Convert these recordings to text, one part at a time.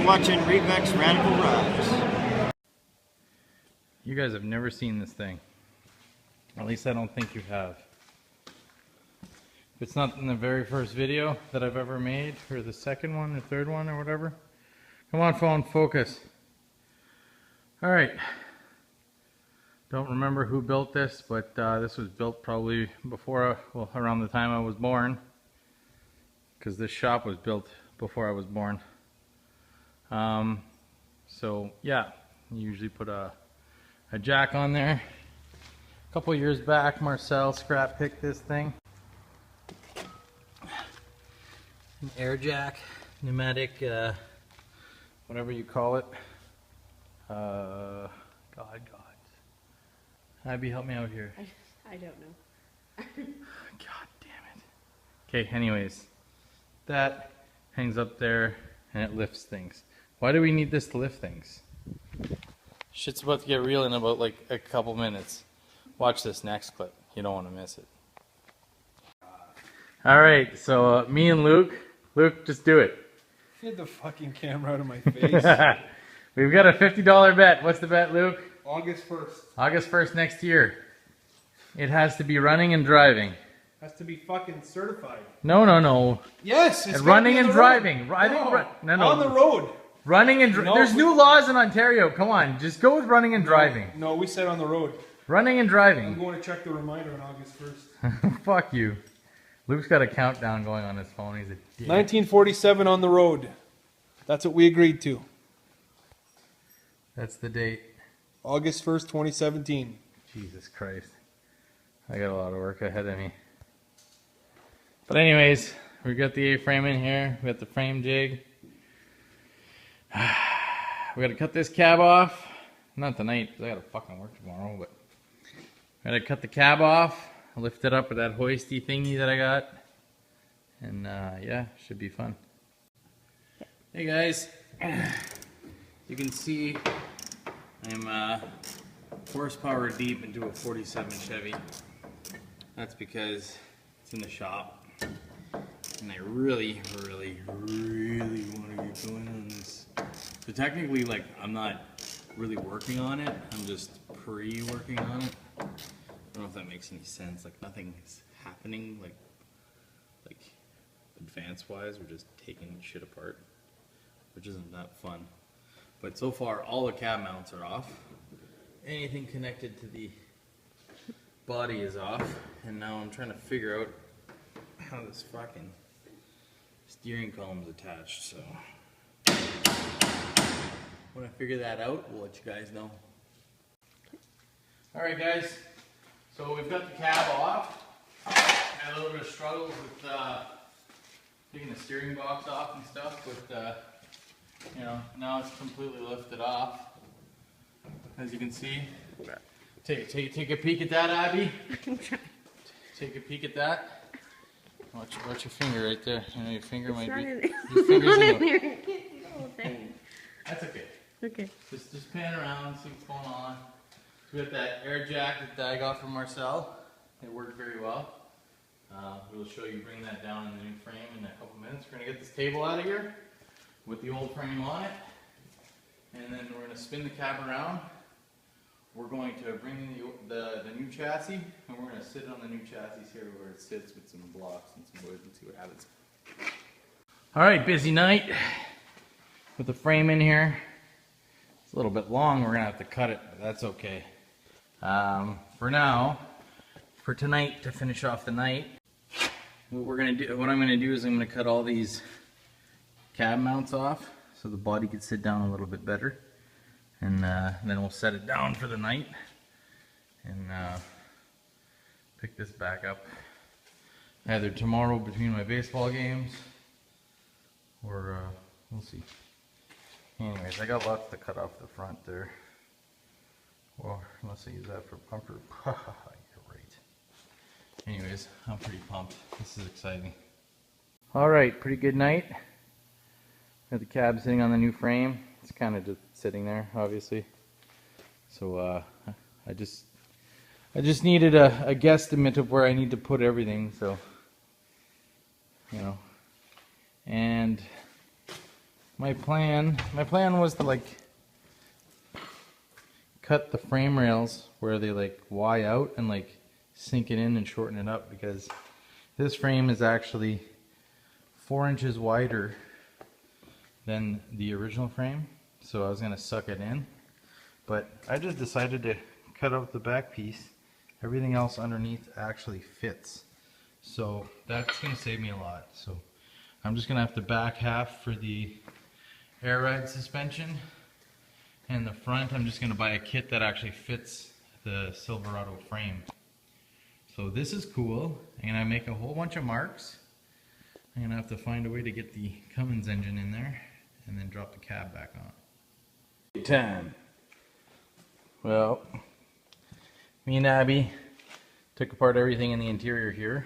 You're watching Revex Radical Rides. You guys have never seen this thing. At least I don't think you have. If it's not in the very first video that I've ever made, or the second one, or third one, or whatever. Come on, phone, focus. Alright. Don't remember who built this, but this was built probably before, well, around the time I was born. Because this shop was built before I was born. So, yeah, you usually put a jack on there. A couple years back, Marcel scrap picked this thing. An air jack, pneumatic, whatever you call it. God. Abby, help me out here. I don't know. God damn it. Okay, anyways. That hangs up there and it lifts things. Why do we need this to lift things? Shit's about to get real in about like a couple minutes. Watch this next clip. You don't want to miss it. Alright, so me and Luke, just do it. Get the fucking camera out of my face. We've got a $50 bet. What's the bet, Luke? August 1st. August 1st next year. It has to be running and driving. Has to be fucking certified. No. Yes, it's running and driving. No. I think no. On the road. Running and No, there's new laws in Ontario. Come on, just go with running and driving. No, we said on the road. Running and I'm driving. going to check the reminder on August 1st. Fuck you. Luke's got a countdown going on his phone. He's a dick. 1947 on the road. That's what we agreed to. That's the date. August 1st, 2017. Jesus Christ. I got a lot of work ahead of me. But anyways, we got the A-frame in here. We got the frame jig. We gotta cut this cab off. Not tonight, because I gotta fucking work tomorrow, but I gotta cut the cab off, lift it up with that hoisty thingy that I got. And yeah, should be fun. Hey guys, you can see I'm horsepower deep into a 47 Chevy. That's because it's in the shop. And I really want to get going on this. So technically, like, I'm not really working on it. I'm just pre-working on it. I don't know if that makes any sense. Like, nothing is happening, like advance-wise. We're just taking shit apart, which isn't that fun. But so far, all the cab mounts are off. Anything connected to the body is off. And now I'm trying to figure out how this fucking steering column is attached. So when I figure that out, we'll let you guys know. Alright guys, so we've got the cab off. Had a little bit of struggles with taking the steering box off and stuff, but you know, now it's completely lifted off. As you can see. Take a peek at that, Abby. I'm trying. Take a peek at that. Watch your finger right there. You know your finger might be. Your finger's not in there. You can't see the whole thing. That's okay. Okay. Just pan around, see what's going on. So we got that air jack that I got from Marcel. It worked very well. We'll show you bring that down in the new frame in a couple minutes. We're gonna get this table out of here with the old frame on it, and then we're gonna spin the cab around. We're going to bring in the new chassis, and we're going to sit on the new chassis here where it sits with some blocks and some wood and see what happens. Alright, busy night with the frame in here. It's a little bit long, we're going to have to cut it, but that's okay. For now, for tonight, to finish off the night, what I'm going to do is I'm going to cut all these cab mounts off so the body can sit down a little bit better. And then we'll set it down for the night and pick this back up either tomorrow between my baseball games or we'll see. Anyways, I got lots to cut off the front there. Well, unless I use that for bumper. You're right. Anyways, I'm pretty pumped. This is exciting. Alright, pretty good night. Got the cab sitting on the new frame. It's kind of just sitting there, obviously. So I just needed a guesstimate of where I need to put everything. So you know, and my plan was to like cut the frame rails where they like Y out and like sink it in and shorten it up, because this frame is actually 4 inches wider than the original frame, so I was gonna suck it in, but I just decided to cut out the back piece. Everything else underneath actually fits, so that's gonna save me a lot. So I'm just gonna have the back half for the air ride suspension, and the front I'm just gonna buy a kit that actually fits the Silverado frame. So this is cool. I'm gonna make a whole bunch of marks. I'm gonna have to find a way to get the Cummins engine in there and then drop the cab back on. Time. Well, me and Abby took apart everything in the interior here.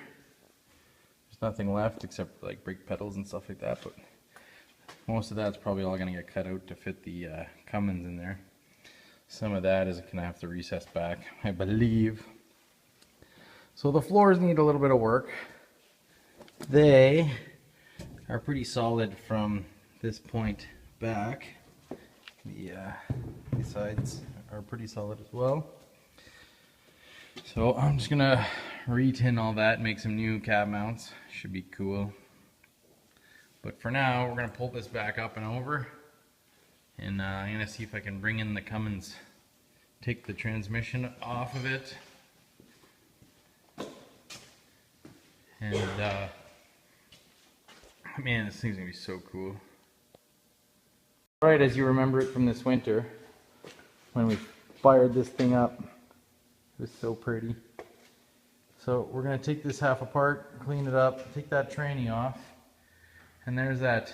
There's nothing left except like brake pedals and stuff like that, but most of that's probably all gonna get cut out to fit the Cummins in there. Some of that is gonna have to recess back, I believe. So the floors need a little bit of work. They are pretty solid from this point back. The sides are pretty solid as well. So I'm just gonna re-tin all that, make some new cab mounts. Should be cool. But for now, we're gonna pull this back up and over, and I'm gonna see if I can bring in the Cummins, take the transmission off of it, and man, this thing's gonna be so cool. Right, as you remember it from this winter, when we fired this thing up, it was so pretty. So we're gonna take this half apart, clean it up, take that tranny off, and there's that.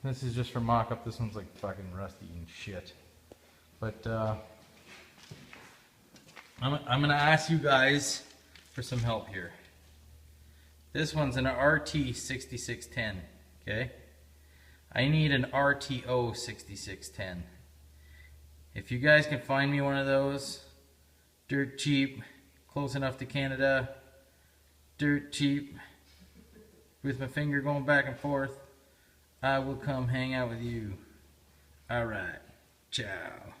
This is just for mock-up. This one's like fucking rusty and shit. But I'm gonna ask you guys for some help here. This one's an RT 6610, okay? I need an RTO 6610. If you guys can find me one of those, dirt cheap, close enough to Canada, dirt cheap, with my finger going back and forth, I will come hang out with you. Alright, ciao.